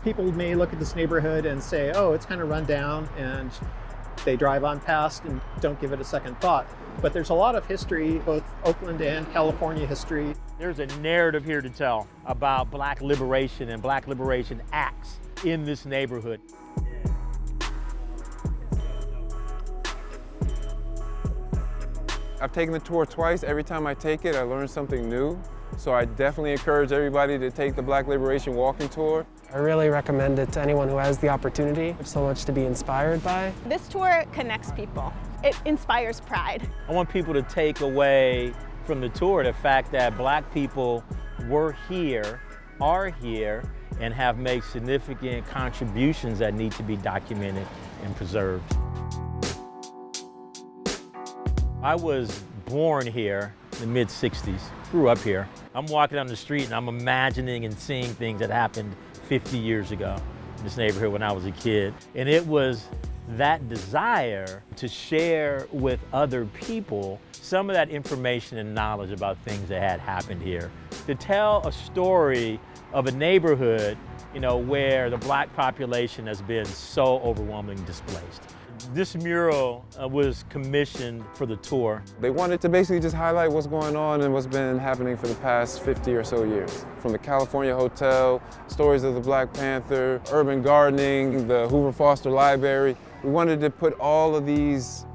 People may look at this neighborhood and say, oh, it's kind of run down, and they drive on past and don't give it a second thought. But there's a lot of history, both Oakland and California history. There's a narrative here to tell about Black liberation and Black liberation acts in this neighborhood. I've taken the tour twice. Every time I take it, I learn something new. So I definitely encourage everybody to take the Black Liberation Walking Tour. I really recommend it to anyone who has the opportunity. There's so much to be inspired by. This tour connects people. It inspires pride. I want people to take away from the tour the fact that Black people were here, are here, and have made significant contributions that need to be documented and preserved. I was born here in the mid-'60s, grew up here. I'm walking down the street and I'm imagining and seeing things that happened 50 years ago in this neighborhood when I was a kid. And it was that desire to share with other people some of that information and knowledge about things that had happened here. To tell a story of a neighborhood, where the Black population has been so overwhelmingly displaced. This mural was commissioned for the tour. They wanted to basically just highlight what's going on and what's been happening for the past 50 or so years. From the California Hotel, stories of the Black Panther, urban gardening, the Hoover-Foster Library. We wanted to put all of these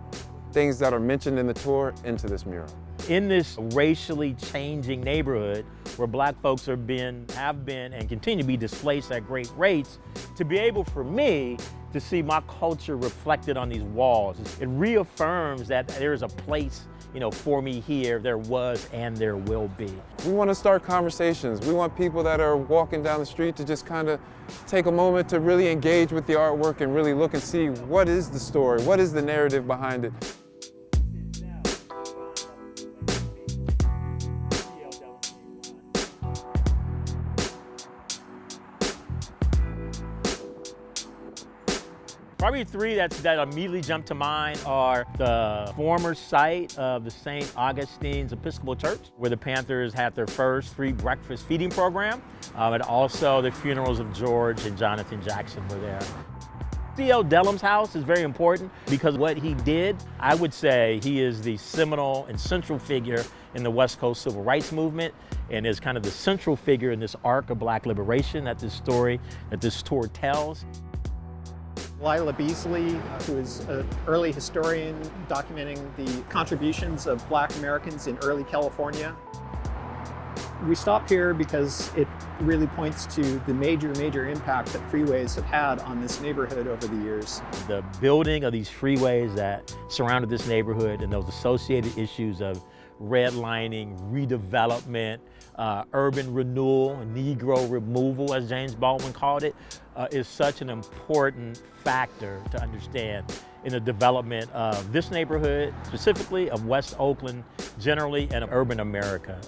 things that are mentioned in the tour into this mural. In this racially changing neighborhood where Black folks have been and continue to be displaced at great rates, to be able for me to see my culture reflected on these walls, it reaffirms that there is a place, for me here, there was and there will be. We want to start conversations. We want people that are walking down the street to just kind of take a moment to really engage with the artwork and really look and see what is the story, what is the narrative behind it. Probably three that immediately jump to mind are the former site of the St. Augustine's Episcopal Church, where the Panthers had their first free breakfast feeding program, and also the funerals of George and Jonathan Jackson were there. C.L. Dellum's house is very important because what he did, I would say he is the seminal and central figure in the West Coast Civil Rights Movement and is kind of the central figure in this arc of Black liberation that this tour tells. DELILAH Beasley, who is an early historian documenting the contributions of Black Americans in early California. We stop here because it really points to the major impact that freeways have had on this neighborhood over the years. The building of these freeways that surrounded this neighborhood and those associated issues of redlining, redevelopment, urban renewal, Negro removal, as James Baldwin called it, is such an important factor to understand in the development of this neighborhood, specifically of West Oakland generally, and of urban America.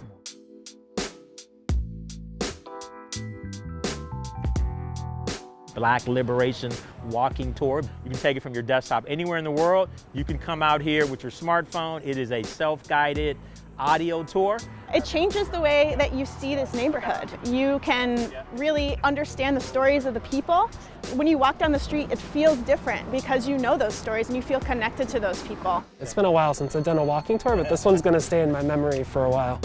Black Liberation Walking Tour. You can take it from your desktop anywhere in the world. You can come out here with your smartphone. It is a self-guided audio tour. It changes the way that you see this neighborhood. You can really understand the stories of the people. When you walk down the street, it feels different because you know those stories and you feel connected to those people. It's been a while since I've done a walking tour, but this one's going to stay in my memory for a while.